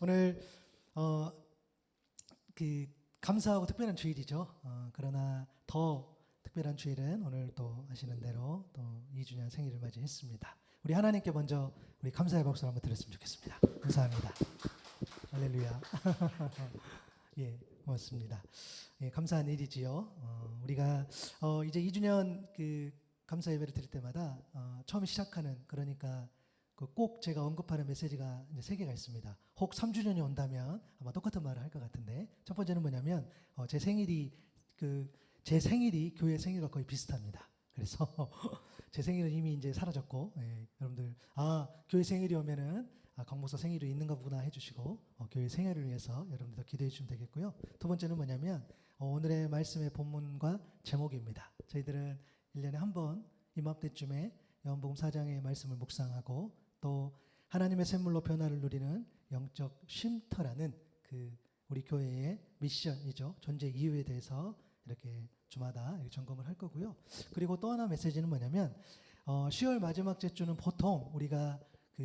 오늘 감사하고 특별한 주일이죠. 그러나 더 특별한 주일은 오늘 또 아시는 대로 또 2주년 생일을 맞이했습니다. 우리 하나님께 먼저 우리 감사의 박수를 한번 드렸으면 좋겠습니다. 감사합니다. 할렐루야. 예, 고맙습니다. 예, 감사한 일이지요. 우리가 이제 2주년 감사 예배를 드릴 때마다 처음 시작하는 그러니까 꼭 제가 언급하는 메시지가 이제 3개가 있습니다. 혹 3주년이 온다면 아마 똑같은 말을 할 것 같은데, 첫 번째는 뭐냐면 제 생일이 교회 생일과 거의 비슷합니다. 그래서 제 생일은 이미 이제 사라졌고, 여러분들 교회 생일이 오면은 강목사 생일이 있는가 보구나 해주시고 교회 생일을 위해서 여러분들 기도해 주시면 되겠고요. 두 번째는 뭐냐면 오늘의 말씀의 본문과 제목입니다. 저희들은 1년에 한 번 이맘때쯤에 요한복음 4장의 말씀을 묵상하고 또 하나님의 샘물로 변화를 누리는 영적 쉼터라는 우리 교회의 미션이죠. 존재 이유에 대해서 이렇게 주마다 이렇게 점검을 할 거고요. 그리고 또 하나 메시지는 뭐냐면 10월 마지막 주는 보통 우리가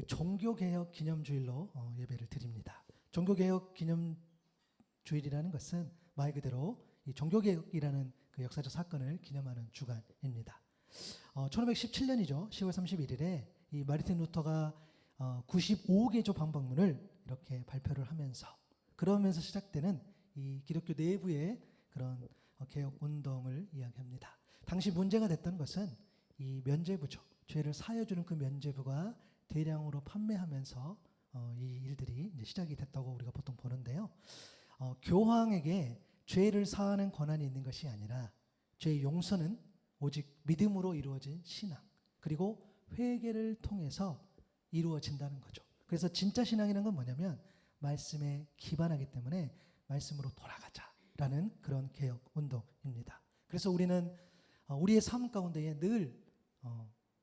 종교개혁 기념주일로 예배를 드립니다. 종교개혁 기념주일이라는 것은 말 그대로 이 종교개혁이라는 역사적 사건을 기념하는 주간입니다. 1517년이죠. 10월 31일에 이 마르틴 루터가 95개조 방법문을 이렇게 발표를 하면서 그러면서 시작되는 이 기독교 내부의 그런 개혁 운동을 이야기합니다. 당시 문제가 됐던 것은 이 면죄부죠. 죄를 사여주는 그 면죄부가 대량으로 판매하면서 이 일들이 이제 시작이 됐다고 우리가 보통 보는데요. 교황에게 죄를 사하는 권한이 있는 것이 아니라 죄의 용서는 오직 믿음으로 이루어진 신앙 그리고 회개를 통해서 이루어진다는 거죠. 그래서 진짜 신앙이라는 건 뭐냐면 말씀에 기반하기 때문에 말씀으로 돌아가자라는 그런 개혁 운동입니다. 그래서 우리는 우리의 삶 가운데에 늘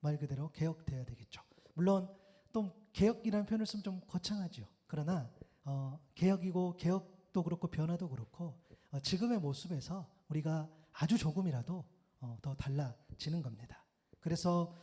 말 그대로 개혁되어야 되겠죠. 물론 또 개혁이라는 표현을 쓰면 좀 거창하죠. 그러나 개혁이고 개혁도 그렇고 변화도 그렇고 지금의 모습에서 우리가 아주 조금이라도 더 달라지는 겁니다. 그래서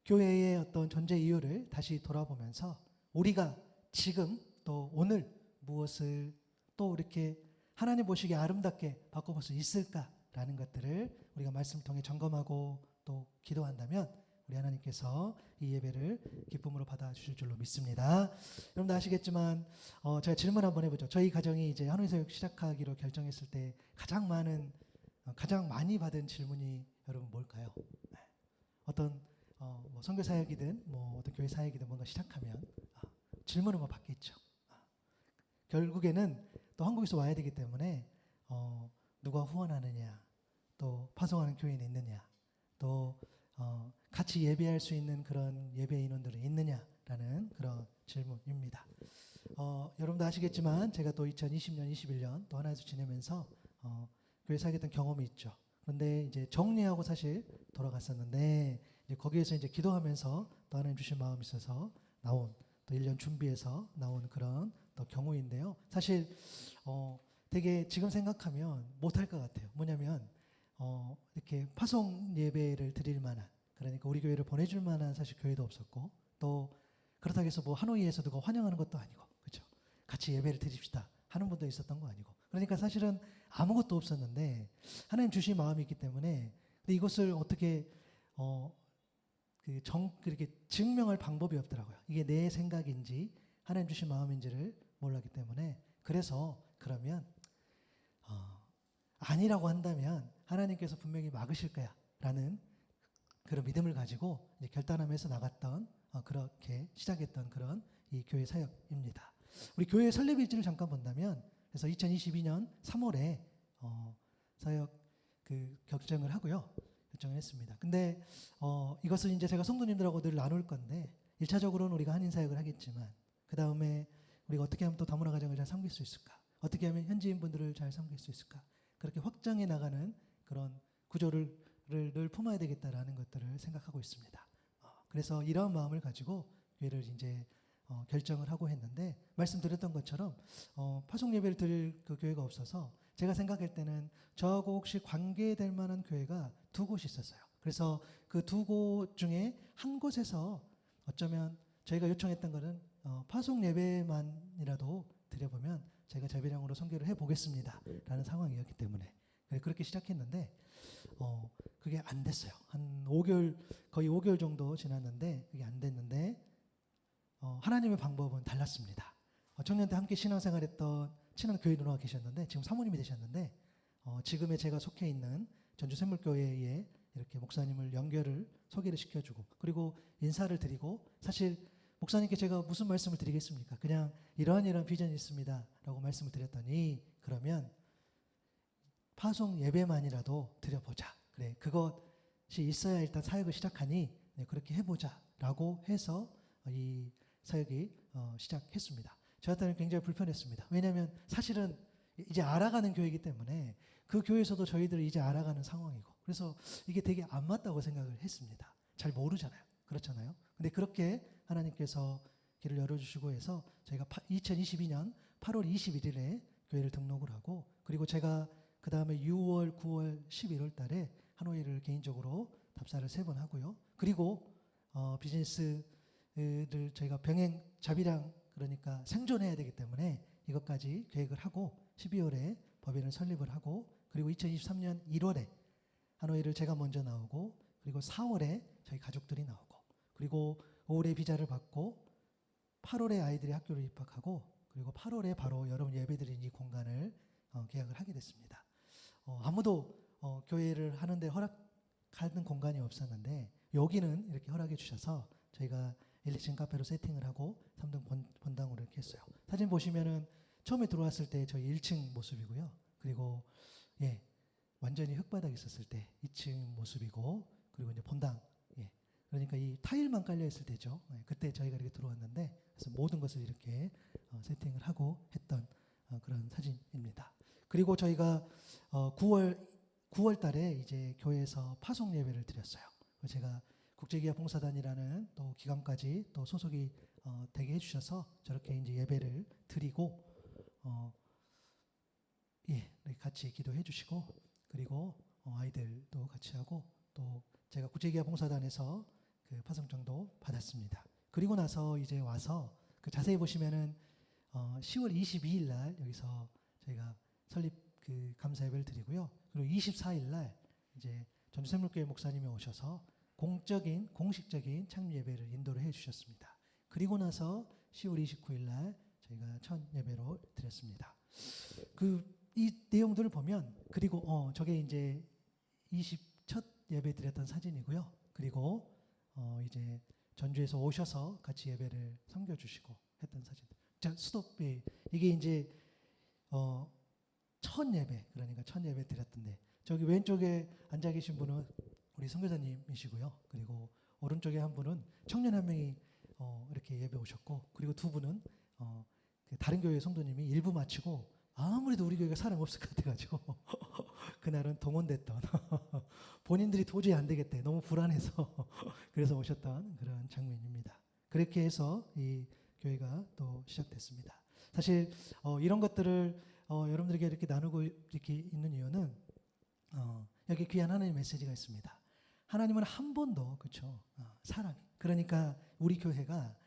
교회의 어떤 존재 이유를 다시 돌아보면서 우리가 지금 또 오늘 무엇을 또 이렇게 하나님 보시기에 아름답게 바꿔볼 수 있을까라는 것들을 우리가 말씀을 통해 점검하고 또 기도한다면 우리 하나님께서 이 예배를 기쁨으로 받아주실 줄로 믿습니다. 여러분도 아시겠지만 제가 질문 한번 해보죠. 저희 가정이 이제 한우이 사역 시작하기로 결정했을 때 가장 많이 받은 질문이 여러분 뭘까요? 어떤 뭐 선교 사역이든 뭐 어떤 교회 사역이든 뭔가 시작하면 질문을 뭐 받겠죠. 결국에는 또 한국에서 와야 되기 때문에 누가 후원하느냐, 또 파송하는 교인이 있느냐, 또 같이 예배할 수 있는 그런 예배 인원들이 있느냐라는 그런 질문입니다. 여러분도 아시겠지만 제가 또 2020년, 21년 또 하나에서 지내면서 교회 사역했던 경험이 있죠. 그런데 이제 정리하고 사실 돌아갔었는데 이제 거기에서 이제 기도하면서 또 하나님 주신 마음이 있어서 나온 또 1년 준비해서 나온 그런 또 경우인데요. 사실 되게 지금 생각하면 못할 것 같아요. 뭐냐면 이렇게 파송 예배를 드릴 만한 그러니까 우리 교회를 보내줄 만한 사실 교회도 없었고 또 그렇다고 해서 뭐 하노이에서 누가 환영하는 것도 아니고 그렇죠. 같이 예배를 드립시다 하는 분도 있었던 거 아니고 그러니까 사실은 아무것도 없었는데 하나님 주신 마음이 있기 때문에 근데 이것을 어떻게 그렇게 증명할 방법이 없더라고요. 이게 내 생각인지 하나님 주신 마음인지를 몰랐기 때문에 그래서 그러면 아니라고 한다면 하나님께서 분명히 막으실 거야 라는 그런 믿음을 가지고 이제 결단하면서 나갔던 그렇게 시작했던 그런 이 교회 사역입니다. 우리 교회 설립 일지를 잠깐 본다면 그래서 2022년 3월에 사역 결정을 하고요. 결정을 했습니다. 근데 이것을 이제 제가 성도님들하고 늘 나눌 건데 1차적으로는 우리가 한인 사역을 하겠지만 그 다음에 우리가 어떻게 하면 또 다문화 가정을 잘 섬길 수 있을까? 어떻게 하면 현지인 분들을 잘 섬길 수 있을까? 그렇게 확장해 나가는 그런 구조를 늘 품어야 되겠다라는 것들을 생각하고 있습니다. 그래서 이러한 마음을 가지고 교회를 이제 결정을 하고 했는데 말씀드렸던 것처럼 파송 예배를 드릴 그 교회가 없어서 제가 생각할 때는 저하고 혹시 관계될 만한 교회가 2곳이 있었어요. 그래서 그 2곳 중에 한 곳에서 어쩌면 저희가 요청했던 것은 파송 예배만이라도 드려보면 제가 자비량으로 선교를 해보겠습니다 라는 상황이었기 때문에 그렇게 시작했는데 그게 안 됐어요. 한 5개월, 거의 5개월 정도 지났는데 그게 안 됐는데 하나님의 방법은 달랐습니다. 청년 때 함께 신앙생활했던 친한 교회 누나가 계셨는데 지금 사모님이 되셨는데 지금의 제가 속해 있는 전주 샘물교회에 이렇게 목사님을 소개를 시켜주고 그리고 인사를 드리고 사실 목사님께 제가 무슨 말씀을 드리겠습니까? 그냥 이러한 비전이 있습니다 라고 말씀을 드렸더니 그러면 파송 예배만이라도 드려보자. 그래, 그것이 있어야 일단 사역을 시작하니 그렇게 해보자 라고 해서 이 사역이 시작했습니다. 저한테는 굉장히 불편했습니다. 왜냐하면 사실은 이제 알아가는 교회이기 때문에 그 교회에서도 저희들을 이제 알아가는 상황이고 그래서 이게 되게 안 맞다고 생각을 했습니다. 잘 모르잖아요. 그렇잖아요. 근데 그렇게 하나님께서 길을 열어주시고 해서 저희가 2022년 8월 21일에 교회를 등록을 하고 그리고 제가 그 다음에 6월, 9월, 11월 달에 하노이를 개인적으로 답사를 3번 하고요. 그리고 비즈니스를 저희가 병행 자비량 그러니까 생존해야 되기 때문에 이것까지 계획을 하고 12월에 법인을 설립을 하고 그리고 2023년 1월에 하노이를 제가 먼저 나오고 그리고 4월에 저희 가족들이 나오고 그리고 5월에 비자를 받고 8월에 아이들이 학교를 입학하고 그리고 8월에 바로 여러분 예배드린 이 공간을 계약을 하게 됐습니다. 아무도 교회를 하는데 허락하는 공간이 없었는데 여기는 이렇게 허락해 주셔서 저희가 1, 2층 카페로 세팅을 하고 3등 본당으로 이렇게 했어요. 사진 보시면은 처음에 들어왔을 때 저희 1층 모습이고요. 그리고 완전히 흙바닥 있었을 때 2층 모습이고 그리고 이제 본당 그러니까 이 타일만 깔려 있을 때죠. 그때 저희가 이렇게 들어왔는데 그래서 모든 것을 이렇게 세팅을 하고 했던 그런 사진입니다. 그리고 저희가 9월 달에 이제 교회에서 파송 예배를 드렸어요. 제가 국제기업 봉사단이라는 또 기관까지 또 소속이 되게 해주셔서 저렇게 이제 예배를 드리고 같이 기도해 주시고 그리고 아이들도 같이 하고 또 제가 국제기업 봉사단에서 그 파송장도 받았습니다. 그리고 나서 이제 와서 그 자세히 보시면은 10월 22일 날 여기서 저희가 설립 그 감사 예배를 드리고요. 그리고 24일 날 이제 전주샘물교회 목사님이 오셔서 공식적인 창립 예배를 인도를 해 주셨습니다. 그리고 나서 10월 29일 날 저희가 첫 예배로 드렸습니다. 이 내용들을 보면 그리고 저게 이제 첫 예배 드렸던 사진이고요. 그리고 이제 전주에서 오셔서 같이 예배를 섬겨주시고 했던 사진. 자, 스톱. 이게 이제 첫 예배 그러니까 첫 예배 드렸던데 저기 왼쪽에 앉아 계신 분은 우리 선교사님이시고요. 그리고 오른쪽에 한 분은 청년 한 명이 이렇게 예배 오셨고 그리고 두 분은 다른 교회 성도님이 일부 마치고 아무래도 우리 교회가 사람 없을 것 같아가지고 그날은 동원됐던 본인들이 도저히 안 되겠대 너무 불안해서 그래서 오셨던 그런 장면입니다. 그렇게 해서 이 교회가 또 시작됐습니다. 사실 이런 것들을 여러분들에게 이렇게 나누고 이렇게 있는 이유는 여기 귀한 하나님의 메시지가 있습니다. 하나님은 한 번도 그렇죠 사람이 그러니까 우리 교회가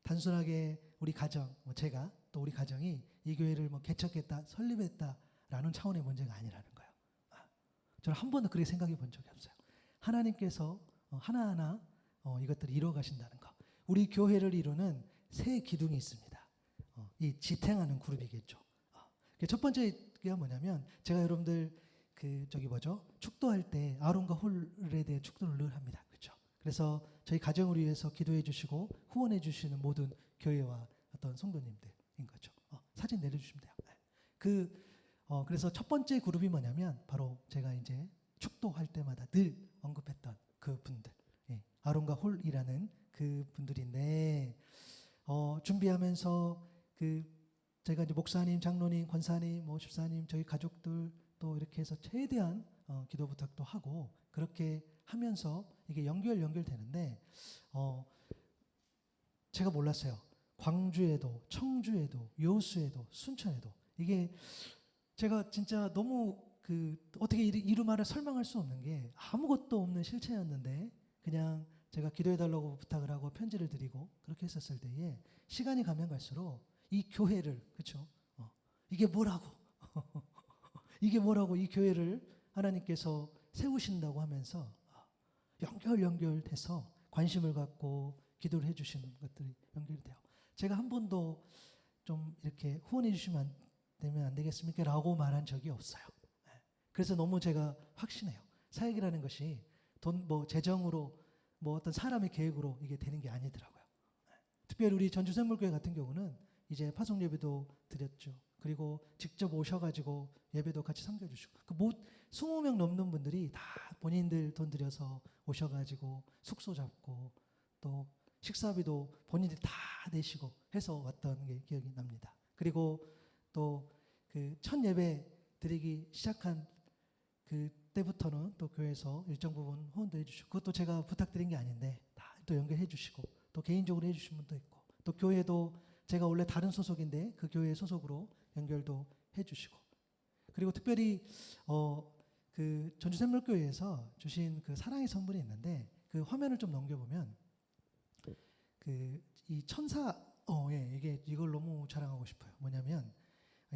단순하게 우리 가정 제가 또 우리 가정이 이 교회를 개척했다 설립했다라는 차원의 문제가 아니라는 거예요. 저는 한 번도 그렇게 생각해 본 적이 없어요. 하나님께서 하나하나 이것들을 이루어 가신다는 거. 우리 교회를 이루는 세 기둥이 있습니다. 이 지탱하는 그룹이겠죠. 첫 번째가 뭐냐면 제가 여러분들 축도할 때 아론과 홀에 대해 축도를 늘 합니다. 그렇죠? 그래서 저희 가정을 위해서 기도해 주시고 후원해 주시는 모든 교회와 어떤 성도님들인 거죠. 사진 내려주시면 돼요. 그래서 첫 번째 그룹이 뭐냐면 바로 제가 이제 축도할 때마다 늘 언급했던 그 분들, 아론과 홀이라는 그 분들인데 준비하면서 제가 이제 목사님, 장로님, 권사님, 집사님, 저희 가족들 또 이렇게 해서 최대한 기도 부탁도 하고 그렇게 하면서 이게 연결되는데 제가 몰랐어요. 광주에도, 청주에도, 여수에도, 순천에도 이게 제가 진짜 너무 어떻게 이루 말을 설명할 수 없는 게 아무것도 없는 실체였는데 그냥 제가 기도해달라고 부탁을 하고 편지를 드리고 그렇게 했었을 때에 시간이 가면 갈수록 이 교회를 그렇죠? 이게 뭐라고 이게 뭐라고 이 교회를 하나님께서 세우신다고 하면서 연결돼서 관심을 갖고 기도를 해주시는 것들이 연결이 돼요. 제가 한 번도 좀 이렇게 후원해 주시면 되면 안 되겠습니까? 라고 말한 적이 없어요. 그래서 너무 제가 확신해요. 사역이라는 것이 돈, 재정으로 어떤 사람의 계획으로 이게 되는 게 아니더라고요. 특별히 우리 전주샘물교회 같은 경우는 이제 파송 예배도 드렸죠. 그리고 직접 오셔가지고 예배도 같이 섬겨주시고 20명 넘는 분들이 다 본인들 돈 들여서 오셔가지고 숙소 잡고 또 식사비도 본인들이 다 내시고 해서 왔던 게 기억이 납니다. 그리고 또 그 첫 예배 드리기 시작한 그때부터는 또 교회에서 일정 부분 후원도 해주시고 그것도 제가 부탁드린 게 아닌데 다 또 연결해 주시고 또 개인적으로 해주신 분도 있고 또 교회도 제가 원래 다른 소속인데 그 교회 소속으로 연결도 해주시고 그리고 특별히 그 전주샘물교회에서 주신 그 사랑의 선물이 있는데 그 화면을 좀 넘겨보면 이 천사 이게 이걸 너무 자랑하고 싶어요. 뭐냐면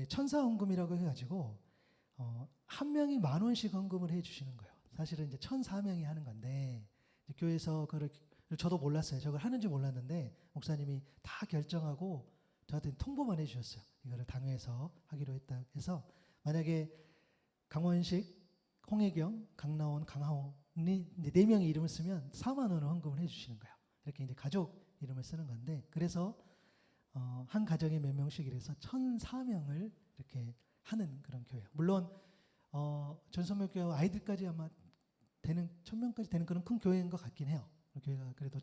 천사 헌금이라고 해가지고 한 명이 10,000원씩 헌금을 해주시는 거예요. 사실은 이제 1,400명이 하는 건데 이제 교회에서 그걸 저도 몰랐어요. 저걸 하는지 몰랐는데 목사님이 다 결정하고 저한테 통보만 해주셨어요. 이거를 당회에서 하기로 했다 해서 만약에 강원식, 홍혜경, 강나온, 강하온이 4명의 이름을 쓰면 4만 원을 헌금을 해주시는 거예요. 이렇게 이제 가족 이름을 쓰는 건데 그래서 한 가정에 몇 명씩 이래서 1,004명을 이렇게 하는 그런 교회예요. 물론 전선물교회 아이들까지 아마 되는 1,000명까지 되는 그런 큰 교회인 것 같긴 해요. 교회가 그래도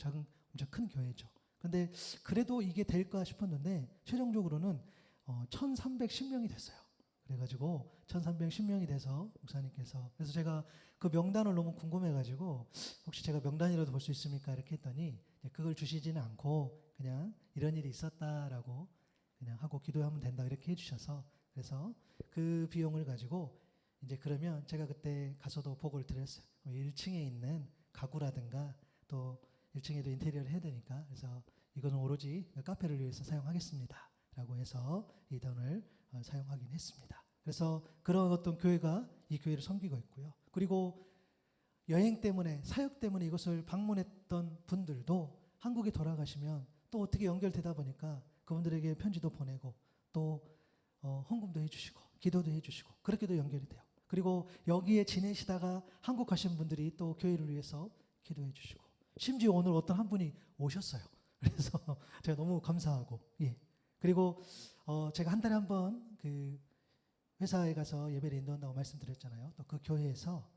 엄청 큰 교회죠. 근데 그래도 이게 될까 싶었는데 최종적으로는 1,310명이 됐어요. 그래가지고 1,310명이 돼서 목사님께서 그래서 제가 그 명단을 너무 궁금해가지고 혹시 제가 명단이라도 볼 수 있습니까? 이렇게 했더니 그걸 주시지는 않고 그냥 이런 일이 있었다라고 그냥 하고 기도하면 된다 이렇게 해주셔서 그래서 그 비용을 가지고 이제 그러면 제가 그때 가서도 보고를 드렸어요. 1층에 있는 가구라든가 또 1층에도 인테리어를 해야 되니까 그래서 이거는 오로지 카페를 위해서 사용하겠습니다. 라고 해서 이 돈을 사용하긴 했습니다. 그래서 그런 어떤 교회가 이 교회를 섬기고 있고요. 그리고 여행 때문에 사역 때문에 이것을 방문했던 분들도 한국에 돌아가시면 또 어떻게 연결되다 보니까 그분들에게 편지도 보내고 또 헌금도 해주시고 기도도 해주시고 그렇게도 연결이 돼요. 그리고 여기에 지내시다가 한국 가신 분들이 또 교회를 위해서 기도해 주시고 심지어 오늘 어떤 한 분이 오셨어요. 그래서 제가 너무 감사하고 그리고 제가 한 달에 한 번 그 회사에 가서 예배를 인도한다고 말씀드렸잖아요. 또 그 교회에서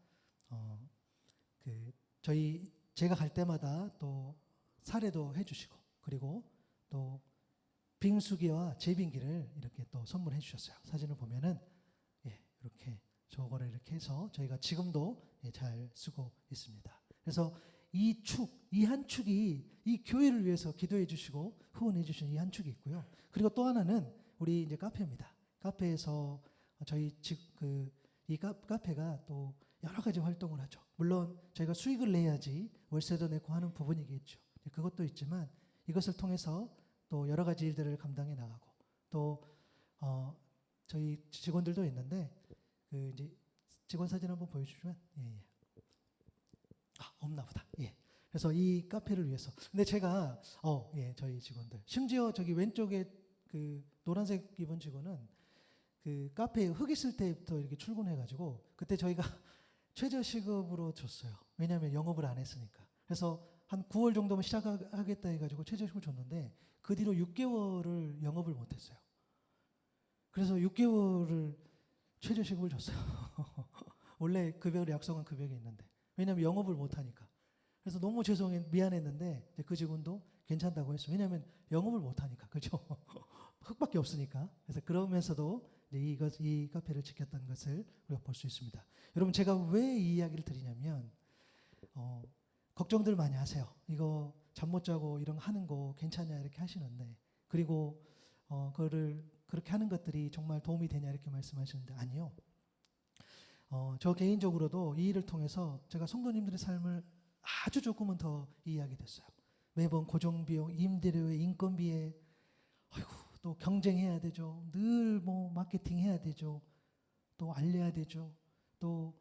제가 갈 때마다 또 사례도 해주시고 그리고 또 빙수기와 제빙기를 이렇게 또 선물해 주셨어요. 사진을 보면은 이렇게 저거를 이렇게 해서 저희가 지금도 잘 쓰고 있습니다. 그래서 이 한 축이 이 교회를 위해서 기도해 주시고 후원해 주신 이 한 축이 있고요. 그리고 또 하나는 우리 이제 카페입니다. 카페에서 저희 이 카페가 또 여러 가지 활동을 하죠. 물론 저희가 수익을 내야지 월세도 내고 하는 부분이겠죠. 그것도 있지만 이것을 통해서 또 여러 가지 일들을 감당해 나가고 또 저희 직원들도 있는데 이제 직원 사진 한번 보여주시면 없나 보다. 그래서 이 카페를 위해서. 근데 제가 저희 직원들 심지어 저기 왼쪽에 그 노란색 입은 직원은 그 카페에 흙 있을 때부터 이렇게 출근해가지고 그때 저희가 최저 시급으로 줬어요. 왜냐하면 영업을 안 했으니까. 그래서 한 9월 정도면 시작하겠다 해가지고 최저 시급을 줬는데 그 뒤로 6개월을 영업을 못했어요. 그래서 6개월을 최저 시급을 줬어요. 원래 급여를 약속한 급여가 있는데 왜냐하면 영업을 못하니까. 그래서 너무 미안했는데 그 직원도 괜찮다고 했어요. 왜냐하면 영업을 못하니까. 그죠? 흙밖에 없으니까. 그래서 그러면서도 이 카페를 지켰다는 것을 우리가 볼 수 있습니다. 여러분 제가 왜 이 이야기를 드리냐면 걱정들 많이 하세요. 이거 잠 못 자고 이런 거 하는 거 괜찮냐 이렇게 하시는데 그리고 그거를 그렇게 하는 것들이 정말 도움이 되냐 이렇게 말씀하시는데 아니요. 저 개인적으로도 이 일을 통해서 제가 성도님들의 삶을 아주 조금은 더 이해하게 됐어요. 매번 고정비용, 임대료에 인건비에 아이고 또 경쟁해야 되죠. 늘 뭐 마케팅 해야 되죠. 또 알려야 되죠. 또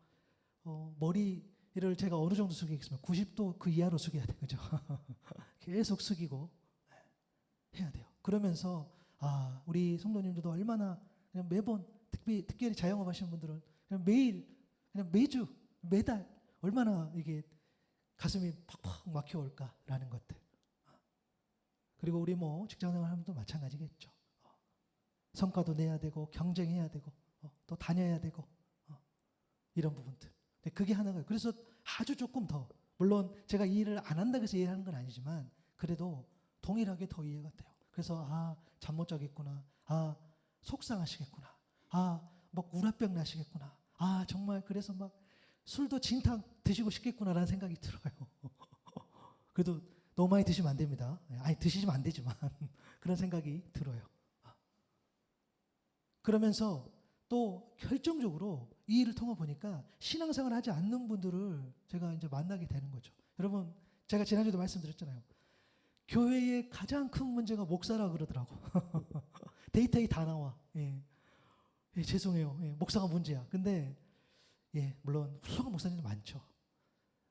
머리를 제가 어느 정도 숙이겠습니까? 90도 그 이하로 숙여야 돼요. 그죠? 계속 숙이고 해야 돼요. 그러면서 우리 성도님들도 얼마나 그냥 매번 특별히 자영업 하시는 분들은 그냥 매일 그냥 매주 매달 얼마나 이게 가슴이 팍팍 막혀올까라는 것들. 그리고 우리 뭐 직장생활 하면 또 마찬가지겠죠. 성과도 내야 되고 경쟁해야 되고 또 다녀야 되고 이런 부분들. 근데 그게 하나가 그래서 아주 조금 더 물론 제가 이 일을 안 한다고 해서 이해하는 건 아니지만 그래도 동일하게 더 이해가 돼요. 그래서 잠 못 자겠구나. 속상하시겠구나. 막 우라병 나시겠구나. 정말 그래서 막 술도 진탕 드시고 싶겠구나라는 생각이 들어요. 그래도 너무 많이 드시면 안 됩니다. 아니 드시면 안 되지만 그런 생각이 들어요. 그러면서 또 결정적으로 이 일을 통해 보니까 신앙생활 하지 않는 분들을 제가 이제 만나게 되는 거죠. 여러분 제가 지난주에도 말씀드렸잖아요. 교회의 가장 큰 문제가 목사라 그러더라고. 데이터에 다 나와. 죄송해요. 목사가 문제야. 근데 물론 훌륭한 목사님도 많죠.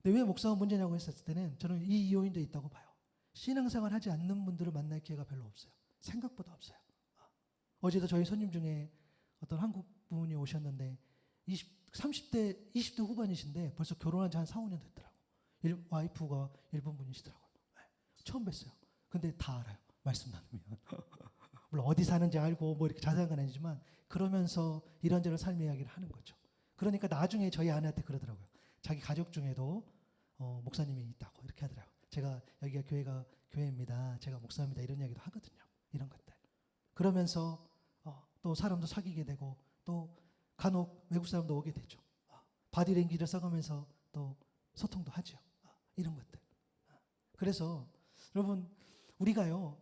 근데 왜 목사가 문제냐고 했을 때는 저는 이 요인도 있다고 봐요. 신앙생활 하지 않는 분들을 만날 기회가 별로 없어요. 생각보다 없어요. 어제도 저희 손님 중에 어떤 한국 분이 오셨는데 30대, 20대 후반이신데 벌써 결혼한 지 한 4, 5년 됐더라고요. 와이프가 일본 분이시더라고요. 처음 뵀어요. 근데 다 알아요. 말씀 나누면. 물론 어디 사는지 알고 뭐 이렇게 자세한 건 아니지만 그러면서 이런저런 삶의 이야기를 하는 거죠. 그러니까 나중에 저희 아내한테 그러더라고요. 자기 가족 중에도 목사님이 있다고 이렇게 하더라고요. 제가 여기가 교회입니다. 제가 목사입니다. 이런 이야기도 하거든요. 이런 것들. 그러면서 또 사람도 사귀게 되고 또 간혹 외국 사람도 오게 되죠. 바디랭귀지를 써가면서 또 소통도 하죠. 이런 것들. 그래서 여러분 우리가요.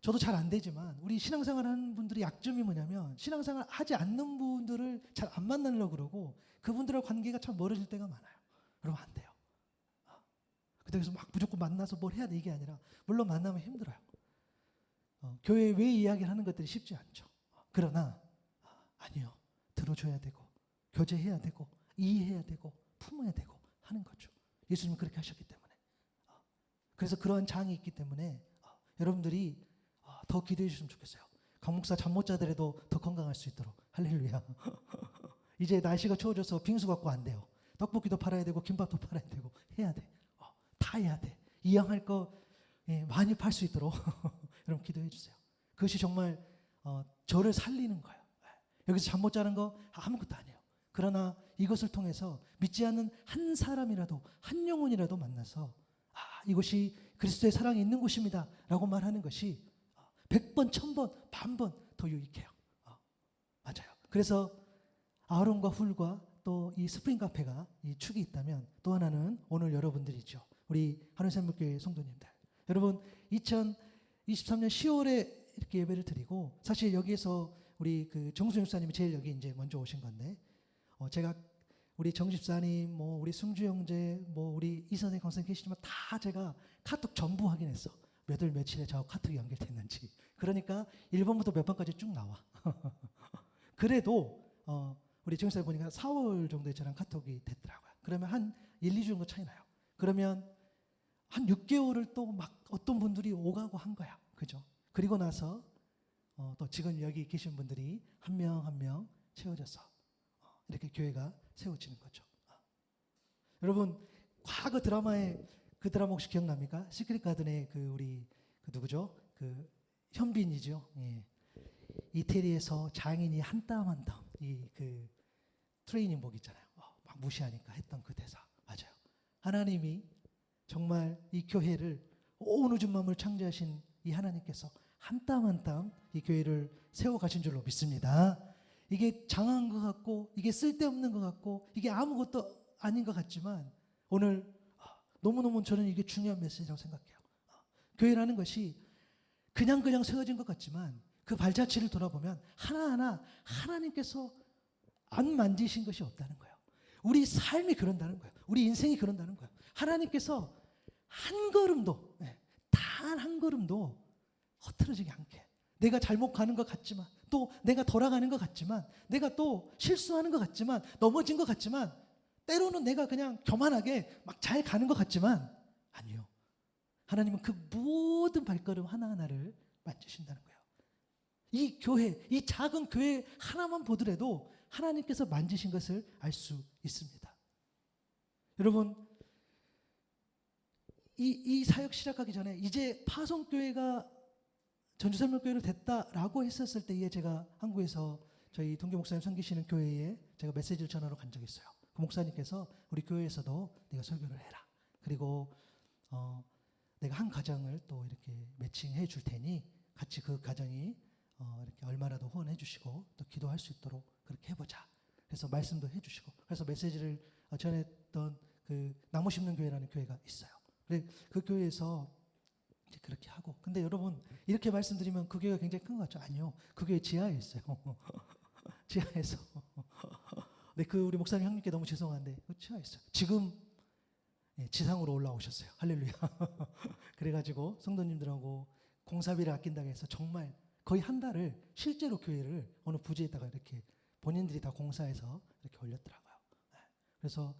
저도 잘 안 되지만 우리 신앙생활 하는 분들의 약점이 뭐냐면 신앙생활 하지 않는 분들을 잘 안 만나려고 그러고 그분들과 관계가 참 멀어질 때가 많아요. 여러분 안 돼요. 그래서 막 무조건 만나서 뭘 해야 돼 이게 아니라 물론 만나면 힘들어요. 교회 외 이야기를 하는 것들이 쉽지 않죠. 그러나 아니요. 들어줘야 되고 교제해야 되고 이해해야 되고 품어야 되고 하는 거죠. 예수님은 그렇게 하셨기 때문에. 그래서 그러한 장이 있기 때문에 여러분들이 더 기도해 주셨으면 좋겠어요. 강 목사 잠 못 자더라도 더 건강할 수 있도록 할렐루야. 이제 날씨가 추워져서 빙수 갖고 안 돼요. 떡볶이도 팔아야 되고 김밥도 팔아야 되고 해야 돼. 다 해야 돼. 이왕할 거 많이 팔 수 있도록 여러분 기도해 주세요. 그것이 정말 저를 살리는 거예요. 여기서 잠 못 자는 거 아무것도 아니에요. 그러나 이것을 통해서 믿지 않는 한 사람이라도 한 영혼이라도 만나서 이곳이 그리스도의 사랑이 있는 곳입니다 라고 말하는 것이 100번, 1000번, 만번 더 유익해요. 맞아요. 그래서 아론과 훌과 또 이 스프링 카페가 이 축이 있다면 또 하나는 오늘 여러분들이죠. 우리 한우샘물교회 성도님들. 여러분 2023년 10월에 이렇게 예배를 드리고 사실 여기에서 우리 그 정수 집사님이 제일 여기 이제 먼저 오신 건데 제가 우리 정 집사님, 뭐 우리 승주 형제, 뭐 우리 이선생 강사님 계시지만 다 제가 카톡 전부 확인했어. 몇 월 며칠에 저 카톡이 연결됐는지. 그러니까 1번부터 몇 번까지 쭉 나와. 그래도 우리 정 집사님 보니까 4월 정도에 저랑 카톡이 됐더라고요. 그러면 한 1, 2주 정도 차이 나요. 그러면 한 6개월을 또 막 어떤 분들이 오가고 한 거야. 그죠? 그리고 나서 또 지금 여기 계신 분들이 한 명 한 명 채워져서 이렇게 교회가 세워지는 거죠. 여러분 과거 드라마에 그 드라마 혹시 기억납니까? 시크릿 가든의 그 우리 그 누구죠? 그 현빈이죠. 예. 이태리에서 장인이 한 땀 한 땀 이 그 트레이닝복 있잖아요. 막 무시하니까 했던 그 대사 맞아요. 하나님이 정말 이 교회를 온 우주 만물을 창조하신 이 하나님께서 한 땀 한 땀 이 교회를 세워 가신 줄로 믿습니다. 이게 장한 것 같고 이게 쓸데없는 것 같고 이게 아무것도 아닌 것 같지만 오늘 너무너무 저는 이게 중요한 메시지라고 생각해요. 교회라는 것이 그냥 세워진 것 같지만 그 발자취를 돌아보면 하나하나 하나님께서 안 만지신 것이 없다는 거예요. 우리 삶이 그런다는 거예요. 우리 인생이 그런다는 거예요. 하나님께서 한 걸음도, 단 한 걸음도 흐트러지지 않게, 내가 잘못 가는 것 같지만, 또 내가 돌아가는 것 같지만, 내가 또 실수하는 것 같지만, 넘어진 것 같지만, 때로는 내가 그냥 교만하게 막 잘 가는 것 같지만, 아니요. 하나님은 그 모든 발걸음 하나하나를 만지신다는 거예요. 이 교회, 이 작은 교회 하나만 보더라도 하나님께서 만지신 것을 알 수 있습니다. 여러분, 이 사역 시작하기 전에 이제 파송교회가 전주설명교회로 됐다라고 했었을 때에 제가 한국에서 저희 동교 목사님 섬기시는 교회에 제가 메시지를 전하러 간 적이 있어요. 그 목사님께서 우리 교회에서도 네가 설교를 해라. 그리고 내가 한 가정을 또 이렇게 매칭해 줄 테니 같이 그 가정이 이렇게 얼마라도 후원해 주시고 또 기도할 수 있도록 그렇게 해보자. 그래서 말씀도 해 주시고, 그래서 메시지를 전했던 그 나무 심는 교회라는 교회가 있어요. 그 교회에서 이제 그렇게 하고, 근데 여러분 이렇게 말씀드리면 그 교회가 굉장히 큰 것 같죠? 아니요, 그 교회 지하에 있어요. 지하에서. 네, 그 우리 목사님 형님께 너무 죄송한데 그 지하에 있어요. 지금 지상으로 올라오셨어요. 할렐루야. 그래가지고 성도님들하고 공사비를 아낀다고 해서 정말 거의 한 달을 실제로 교회를 어느 부지에다가 이렇게 본인들이 다 공사해서 이렇게 올렸더라고요. 그래서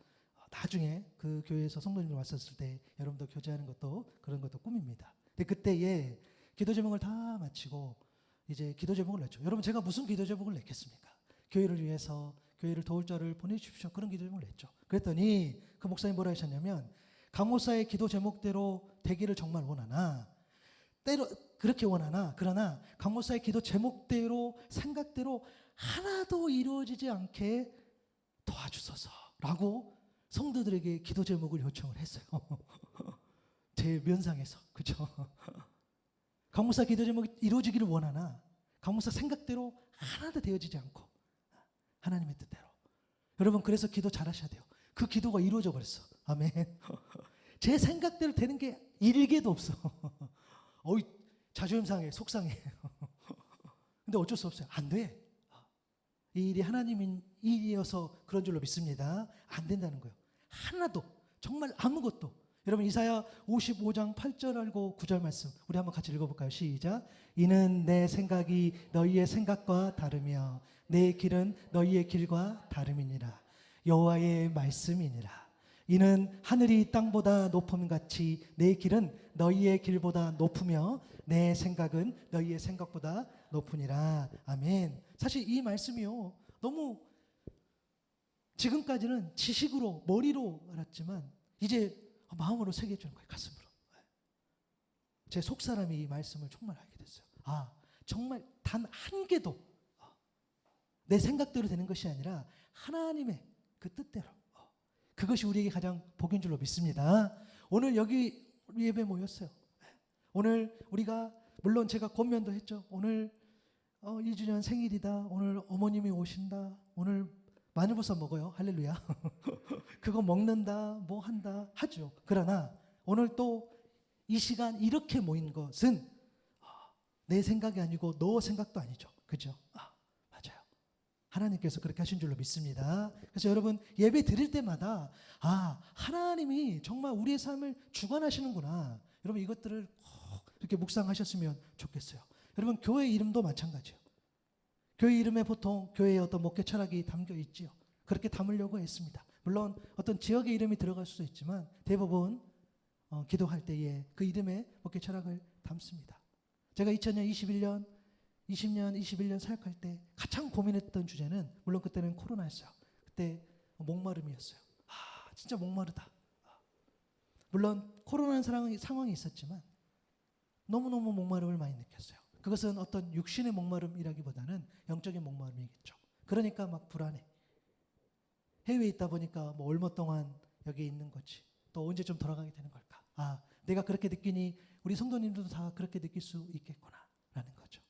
나중에 그 교회에서 성도님들 왔었을 때 여러분도 교제하는 것도 그런 것도 꿈입니다. 근데 그때에 기도 제목을 다 마치고 이제 기도 제목을 냈죠. 여러분, 제가 무슨 기도 제목을 냈겠습니까? 교회를 위해서, 교회를 도울 자를 보내주십시오. 그런 기도 제목을 냈죠. 그랬더니 그 목사님 뭐라 하셨냐면, 강 목사의 기도 제목대로 되기를 정말 원하나, 때로 그렇게 원하나, 그러나 강 목사의 기도 제목대로, 생각대로 하나도 이루어지지 않게 도와주소서라고 성도들에게 기도 제목을 요청을 했어요. 제 면상에서. 그죠? 강 목사 기도 제목이 이루어지기를 원하나 강 목사 생각대로 하나도 되어지지 않고 하나님의 뜻대로. 여러분, 그래서 기도 잘하셔야 돼요. 그 기도가 이루어져 버렸어. 아멘. 제 생각대로 되는 게 일개도 없어. 어이, 자존심 상해, 속상해. 근데 어쩔 수 없어요. 안 돼. 이 일이 하나님인 일이어서 그런 줄로 믿습니다. 안 된다는 거예요. 하나도, 정말 아무것도. 여러분, 이사야 55장 8절 알고 9절 말씀 우리 한번 같이 읽어볼까요? 시작. 이는 내 생각이 너희의 생각과 다르며 내 길은 너희의 길과 다름이니라. 여호와의 말씀이니라. 이는 하늘이 땅보다 높음 같이 내 길은 너희의 길보다 높으며 내 생각은 너희의 생각보다 높으니라. 아멘. 사실 이 말씀이요, 너무 지금까지는 지식으로 머리로 알았지만 이제 마음으로 새겨주는 거예요. 가슴으로. 제 속사람이 이 말씀을 정말 알게 됐어요. 아, 정말 단 한 개도 내 생각대로 되는 것이 아니라 하나님의 그 뜻대로, 그것이 우리에게 가장 복인 줄로 믿습니다. 오늘 여기 우리 예배 모였어요. 오늘 우리가, 물론 제가 권면도 했죠. 오늘 2주년 생일이다. 오늘 어머님이 오신다. 오늘 마늘버섯 먹어요. 할렐루야. 그거 먹는다, 뭐 한다 하죠. 그러나 오늘 또 이 시간 이렇게 모인 것은 내 생각이 아니고 너 생각도 아니죠. 그죠? 맞아요. 하나님께서 그렇게 하신 줄로 믿습니다. 그래서 여러분, 예배 드릴 때마다 하나님이 정말 우리의 삶을 주관하시는구나. 여러분, 이것들을 꼭 이렇게 묵상하셨으면 좋겠어요. 여러분, 교회 이름도 마찬가지예요. 교회 이름에 보통 교회의 어떤 목회 철학이 담겨 있지요. 그렇게 담으려고 했습니다. 물론 어떤 지역의 이름이 들어갈 수도 있지만 대부분 기도할 때에 그 이름에 목회 철학을 담습니다. 제가 2020년, 21년 사역할 때 가장 고민했던 주제는, 물론 그때는 코로나였어요. 그때 목마름이었어요. 진짜 목마르다. 물론 코로나는 상황이 있었지만 너무너무 목마름을 많이 느꼈어요. 그것은 어떤 육신의 목마름이라기보다는 영적인 목마름이겠죠. 그러니까 막 불안해. 해외에 있다 보니까 뭐 얼마 동안 여기 있는 거지. 또 언제 좀 돌아가게 되는 걸까? 내가 그렇게 느끼니 우리 성도님들도 다 그렇게 느낄 수 있겠구나 라는 거죠.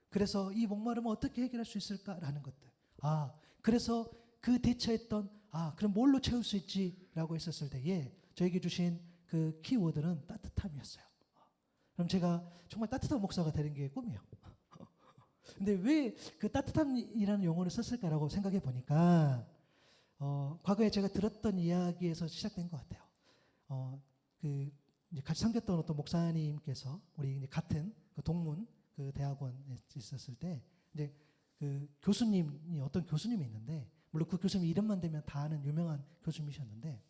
그래서 이 목마름을 어떻게 해결할 수 있을까라는 것들. 그래서 그 대처했던 그럼 뭘로 채울 수 있지라고 했었을 때에 저에게 주신 그 키워드는 따뜻함이었어요. 그럼 제가 정말 따뜻한 목사가 되는 게 꿈이에요. 근데 왜 그 따뜻함이라는 용어를 썼을까라고 생각해 보니까 과거에 제가 들었던 이야기에서 시작된 것 같아요. 그 이제 같이 섬겼던 어떤 목사님께서 우리 이제 같은 그 동문 그 대학원에 있었을 때 이제 그 교수님이 어떤 교수님이 있는데 물론 그 교수님 이름만 대면 다 아는 유명한 교수님이셨는데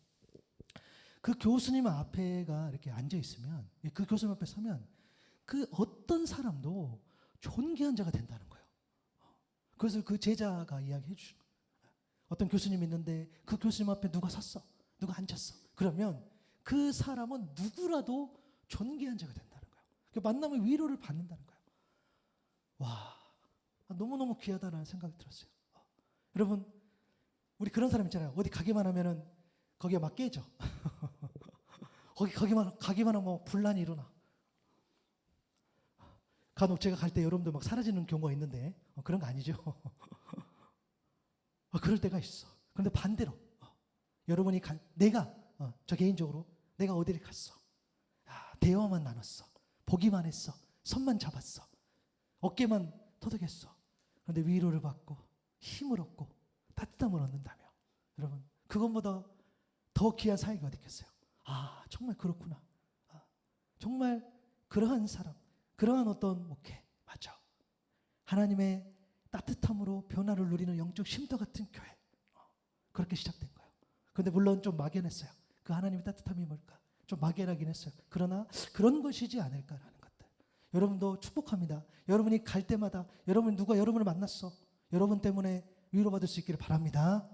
그 교수님 앞에가 이렇게 앉아 있으면 그 교수님 앞에 서면 그 어떤 사람도 존귀한 자가 된다는 거예요. 그래서 그 제자가 이야기해 주신 거예요. 어떤 교수님이 있는데 그 교수님 앞에 누가 섰어, 누가 앉았어. 그러면 그 사람은 누구라도 존귀한 자가 된다는 거예요. 만나면 위로를 받는다는 거예요. 와, 너무너무 귀하다는 생각이 들었어요. 여러분, 우리 그런 사람 있잖아요. 어디 가기만 하면은 거기에 막 깨져. 가기만 하면 뭐 분란이 일어나. 간혹 제가 갈 때 여러분들 막 사라지는 경우가 있는데 그런 거 아니죠. 그럴 때가 있어. 그런데 반대로 여러분이 내가 저 개인적으로 내가 어디를 갔어. 대화만 나눴어. 보기만 했어. 손만 잡았어. 어깨만 토닥였어. 그런데 위로를 받고 힘을 얻고 따뜻함을 얻는다며. 여러분 그것보다 더 귀한 사이가 어디 있겠어요. 정말 그렇구나. 정말 그러한 사람, 그러한 어떤 목회 맞아. 하나님의 따뜻함으로 변화를 누리는 영적 쉼터 같은 교회. 그렇게 시작된 거예요. 그런데 물론 좀 막연했어요. 그 하나님의 따뜻함이 뭘까? 좀 막연하긴 했어요. 그러나 그런 것이지 않을까라는 것들. 여러분도 축복합니다. 여러분이 갈 때마다 누가 여러분을 만났어. 여러분 때문에 위로받을 수 있기를 바랍니다.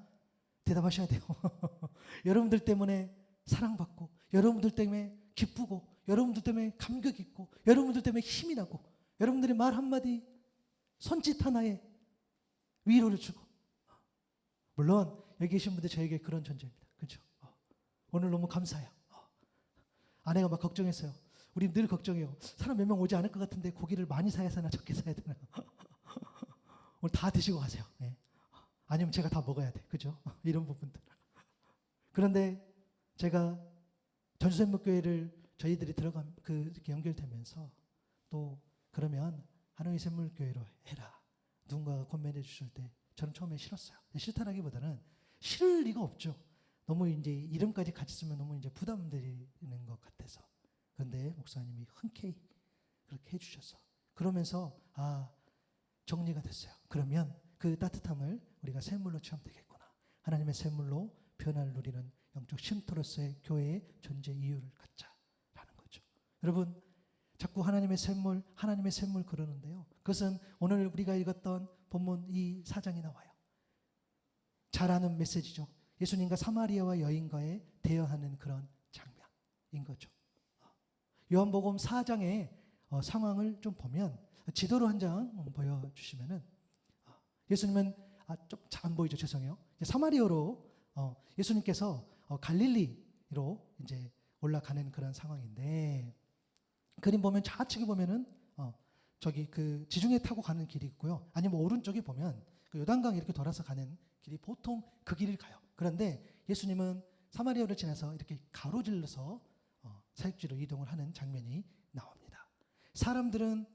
대답하셔야 돼요. 여러분들 때문에 사랑받고 여러분들 때문에 기쁘고 여러분들 때문에 감격 있고 여러분들 때문에 힘이 나고 여러분들의 말 한마디 손짓 하나에 위로를 주고 물론 여기 계신 분들 저에게 그런 존재입니다. 그렇죠? 오늘 너무 감사해요. 아내가 막 걱정했어요. 우리 늘 걱정해요. 사람 몇 명 오지 않을 것 같은데 고기를 많이 사야 하나 적게 사야 되나. 오늘 다 드시고 가세요. 네. 아니면 제가 다 먹어야 돼. 그죠? 이런 부분들. 그런데 제가 전주샘물교회를 저희들이 이렇게 연결되면서 또 그러면 하나의 샘물교회로 해라. 누군가가 권면해 주실 때 저는 처음에 싫었어요. 싫다라기보다는 싫을 리가 없죠. 너무 이제 이름까지 같이 쓰면 너무 이제 부담되는 것 같아서. 그런데 목사님이 흔쾌히 그렇게 해주셔서 그러면서 정리가 됐어요. 그러면 그 따뜻함을 우리가 샘물로 체험되겠구나. 하나님의 샘물로 변화를 누리는 영적 쉼터로서의 교회의 존재 이유를 갖자라는 거죠. 여러분 자꾸 하나님의 샘물 그러는데요. 그것은 오늘 우리가 읽었던 본문 이 4장에 나와요. 잘 아는 메시지죠. 예수님과 사마리아와 여인과의 대화하는 그런 장면인 거죠. 요한복음 4장의 상황을 좀 보면 지도로 한 장 보여주시면은 예수님은 좀 잘 안 보이죠. 죄송해요. 사마리아로 예수님께서 갈릴리로 이제 올라가는 그런 상황인데 그림 보면 좌측에 보면은 저기 그 지중해 타고 가는 길이 있고요. 아니면 오른쪽에 보면 그 요단강 이렇게 돌아서 가는 길이 보통 그 길을 가요. 그런데 예수님은 사마리아를 지나서 이렇게 가로질러서 사역지로 이동을 하는 장면이 나옵니다. 사람들은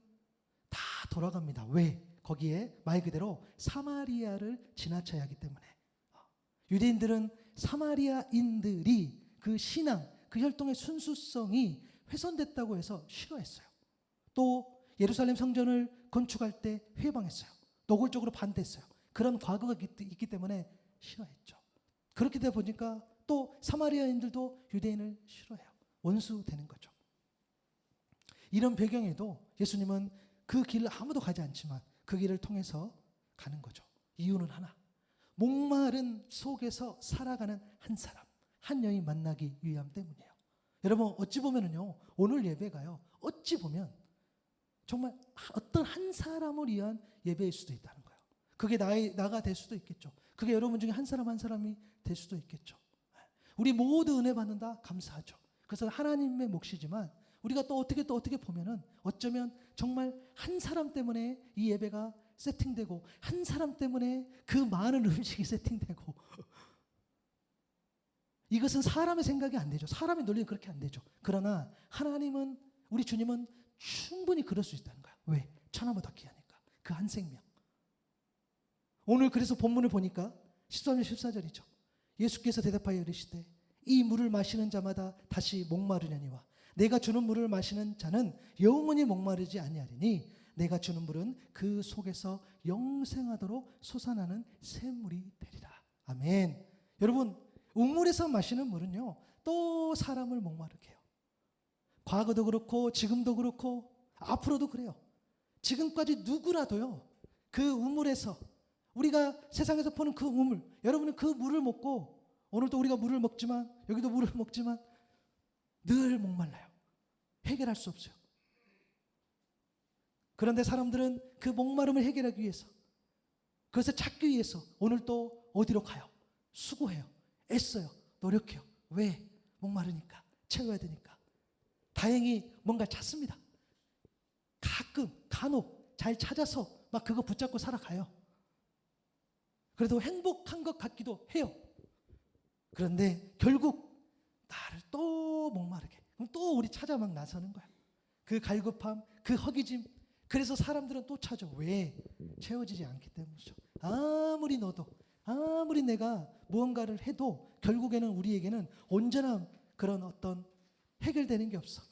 다 돌아갑니다. 왜? 거기에 말 그대로 사마리아를 지나쳐야 하기 때문에. 유대인들은 사마리아인들이 그 신앙, 그 혈통의 순수성이 훼손됐다고 해서 싫어했어요. 또 예루살렘 성전을 건축할 때 회방했어요. 노골적으로 반대했어요. 그런 과거가 있기 때문에 싫어했죠. 그렇게 되다 보니까 또 사마리아인들도 유대인을 싫어해요. 원수 되는 거죠. 이런 배경에도 예수님은 그 길을 아무도 가지 않지만 그 길을 통해서 가는 거죠. 이유는 하나. 목마른 속에서 살아가는 한 사람, 한 여인 만나기 위함 때문이에요. 여러분 어찌 보면은요, 오늘 예배가요, 어찌 보면 정말 어떤 한 사람을 위한 예배일 수도 있다는 거예요. 그게 나가 될 수도 있겠죠. 그게 여러분 중에 한 사람이 될 수도 있겠죠. 우리 모두 은혜 받는다 감사하죠. 그래서 하나님의 몫이지만 우리가 또 어떻게 보면은 어쩌면 정말 한 사람 때문에 이 예배가 세팅되고 한 사람 때문에 그 많은 음식이 세팅되고 이것은 사람의 생각이 안 되죠. 사람의 논리는 그렇게 안 되죠. 그러나 하나님은 우리 주님은 충분히 그럴 수 있다는 거야. 왜? 천하보다 귀하니까. 그 한 생명. 오늘 그래서 본문을 보니까 13절 14절이죠. 예수께서 대답하여 이르시되 이 물을 마시는 자마다 다시 목마르려니와 내가 주는 물을 마시는 자는 영원히 목마르지 아니하리니 내가 주는 물은 그 속에서 영생하도록 솟아나는 샘물이 되리라. 아멘. 여러분, 우물에서 마시는 물은요 또 사람을 목마르게 해요. 과거도 그렇고 지금도 그렇고 앞으로도 그래요. 지금까지 누구라도요 그 우물에서, 우리가 세상에서 보는 그 우물, 여러분은 그 물을 먹고 오늘도 우리가 물을 먹지만, 여기도 물을 먹지만 늘 목말라요. 해결할 수 없어요. 그런데 사람들은 그 목마름을 해결하기 위해서, 그것을 찾기 위해서 오늘 또 어디로 가요? 수고해요. 애써요. 노력해요. 왜? 목마르니까. 채워야 되니까. 다행히 뭔가 찾습니다. 가끔 간혹 잘 찾아서 막 그거 붙잡고 살아가요. 그래도 행복한 것 같기도 해요. 그런데 결국 나를 또 목마르게, 그럼 또 우리 찾아 막 나서는 거야. 그 갈급함, 그 허기짐. 그래서 사람들은 또 찾아. 왜? 채워지지 않기 때문이죠. 아무리 넣어도, 아무리 내가 무언가를 해도 결국에는 우리에게는 언제나 그런 어떤 해결되는 게 없어.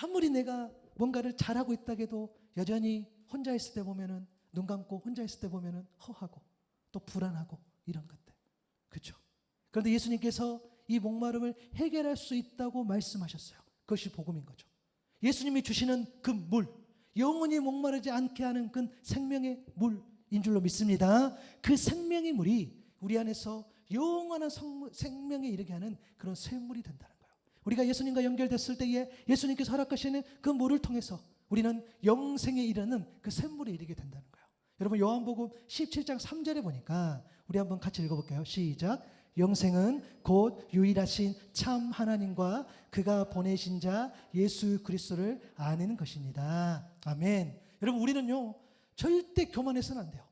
아무리 내가 뭔가를 잘하고 있다 해도 여전히 혼자 있을 때 보면은, 눈 감고 혼자 있을 때 보면은 허하고 또 불안하고 이런 것들. 그렇죠? 그런데 예수님께서 이 목마름을 해결할 수 있다고 말씀하셨어요. 그것이 복음인 거죠. 예수님이 주시는 그 물, 영원히 목마르지 않게 하는 그 생명의 물인 줄로 믿습니다. 그 생명의 물이 우리 안에서 영원한 생명에 이르게 하는 그런 샘물이 된다는 거예요. 우리가 예수님과 연결됐을 때에 예수님께서 허락하시는 그 물을 통해서 우리는 영생에 이르는 그 샘물에 이르게 된다는 거예요. 여러분, 요한복음 17장 3절에 보니까 우리 한번 같이 읽어볼까요? 시작. 영생은 곧 유일하신 참 하나님과 그가 보내신 자 예수 그리스도를 아는 것입니다. 아멘. 여러분, 우리는요 절대 교만해서는 안 돼요.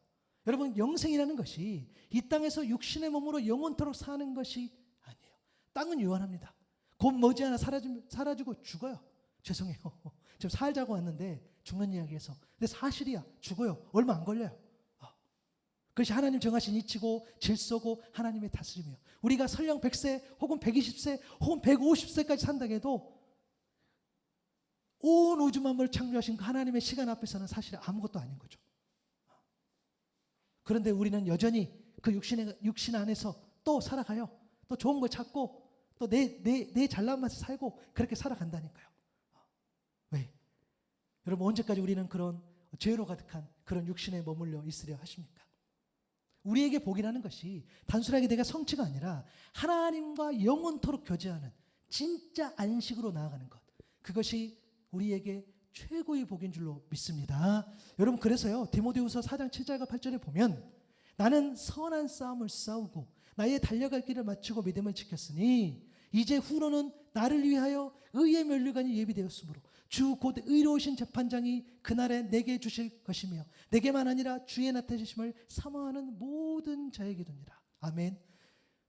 여러분, 영생이라는 것이 이 땅에서 육신의 몸으로 영원토록 사는 것이 아니에요. 땅은 유한합니다. 곧 머지않아 사라지고 죽어요. 죄송해요. 지금 살자고 왔는데 죽는 이야기에서. 근데 사실이야. 죽어요. 얼마 안 걸려요. 그것이 하나님 정하신 이치고 질서고 하나님의 다스림이에요. 우리가 설령 100세 혹은 120세 혹은 150세까지 산다 해도 온 우주 만물을 창조하신 그 하나님의 시간 앞에서는 사실 아무것도 아닌 거죠. 그런데 우리는 여전히 그 육신 안에서 또 살아가요. 또 좋은 거 찾고 또 내 잘난 맛에 살고 그렇게 살아간다니까요. 왜? 여러분, 언제까지 우리는 그런 죄로 가득한 그런 육신에 머물러 있으려 하십니까? 우리에게 복이라는 것이 단순하게 내가 성취가 아니라 하나님과 영원토록 교제하는 진짜 안식으로 나아가는 것, 그것이 우리에게 최고의 복인 줄로 믿습니다. 여러분, 그래서요 디모데후서 4장 7절과 8절에 보면 나는 선한 싸움을 싸우고 나의 달려갈 길을 마치고 믿음을 지켰으니 이제 후로는 나를 위하여 의의 면류관이 예비되었으므로 주 곧 의로우신 재판장이 그날에 내게 주실 것이며 내게만 아니라 주의 나타내심을 사모하는 모든 자에게도니라. 아멘.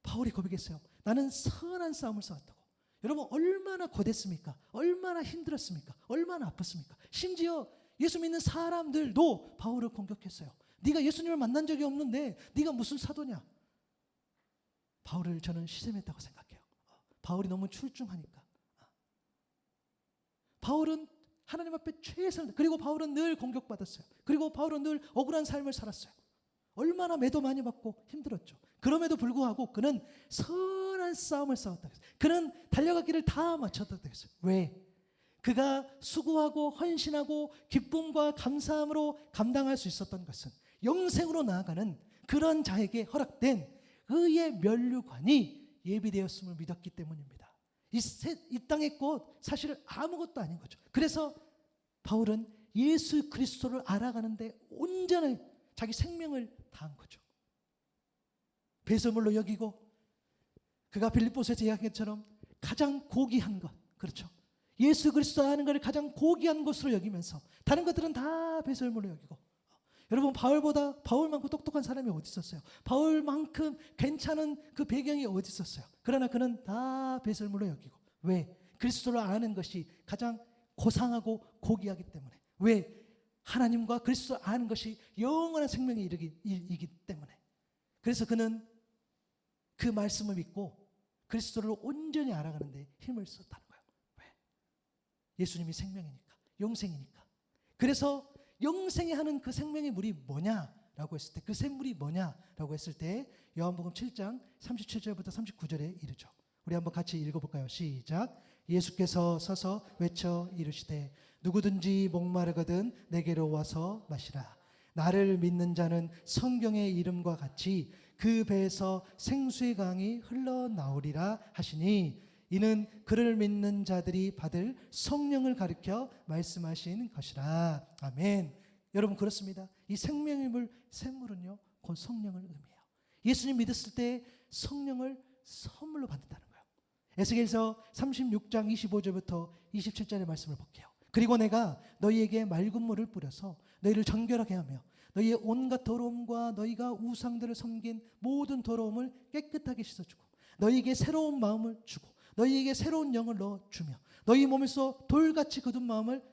바울이 고백했어요. 나는 선한 싸움을 싸웠다고. 여러분, 얼마나 고됐습니까? 얼마나 힘들었습니까? 얼마나 아팠습니까? 심지어 예수 믿는 사람들도 바울을 공격했어요. 네가 예수님을 만난 적이 없는데 네가 무슨 사도냐? 바울을 저는 시샘했다고 생각해요. 바울이 너무 출중하니까. 바울은 하나님 앞에 최선을, 그리고 바울은 늘 공격받았어요. 그리고 바울은 늘 억울한 삶을 살았어요. 얼마나 매도 많이 받고 힘들었죠. 그럼에도 불구하고 그는 선한 싸움을 싸웠다고 했어요. 그는 달려갈 길을 다 마쳤다고 했어요. 왜? 그가 수고하고 헌신하고 기쁨과 감사함으로 감당할 수 있었던 것은 영생으로 나아가는 그런 자에게 허락된 의의 면류관이 예비되었음을 믿었기 때문입니다. 이 땅의 꽃 사실 아무것도 아닌 거죠. 그래서 바울은 예수 그리스도를 알아가는데 온전히 자기 생명을 다한 거죠. 배설물로 여기고 그가 빌립보서에서 이야기한 것처럼 가장 고귀한 것, 그렇죠. 예수 그리스도 아는 것을 가장 고귀한 것으로 여기면서 다른 것들은 다 배설물로 여기고. 여러분, 바울만큼 똑똑한 사람이 어디 있었어요? 바울만큼 괜찮은 그 배경이 어디 있었어요? 그러나 그는 다 배설물로 여기고. 왜? 그리스도를 아는 것이 가장 고상하고 고귀하기 때문에. 왜? 하나님과 그리스도를 아는 것이 영원한 생명에 이르기 때문에. 그래서 그는 그 말씀을 믿고 그리스도를 온전히 알아가는데 힘을 썼다는 거예요. 왜? 예수님이 생명이니까, 영생이니까. 그래서 영생에 하는 그 생명의 물이 뭐냐라고 했을 때, 그 샘물이 뭐냐라고 했을 때 요한복음 7장 37절부터 39절에 이르죠. 우리 한번 같이 읽어볼까요? 시작. 예수께서 서서 외쳐 이르시되 누구든지 목마르거든 내게로 와서 마시라. 나를 믿는 자는 성경의 이름과 같이 그 배에서 생수의 강이 흘러나오리라 하시니 이는 그를 믿는 자들이 받을 성령을 가리켜 말씀하신 것이라. 아멘. 여러분 그렇습니다. 이 생명의 물, 샘물은요 곧 성령을 의미해요. 예수님 믿었을 때 성령을 선물로 받는다는 거예요. 에스겔서 36장 25절부터 27절의 말씀을 볼게요. 그리고 내가 너희에게 맑은 물을 뿌려서 너희를 정결하게 하며 너희의 온갖 더러움과 너희가 우상들을 섬긴 모든 더러움을 깨끗하게 씻어주고 너희에게 새로운 마음을 주고 너희에게 새로운 영을 넣어주며 너희 몸에서 돌같이 굳은 마음을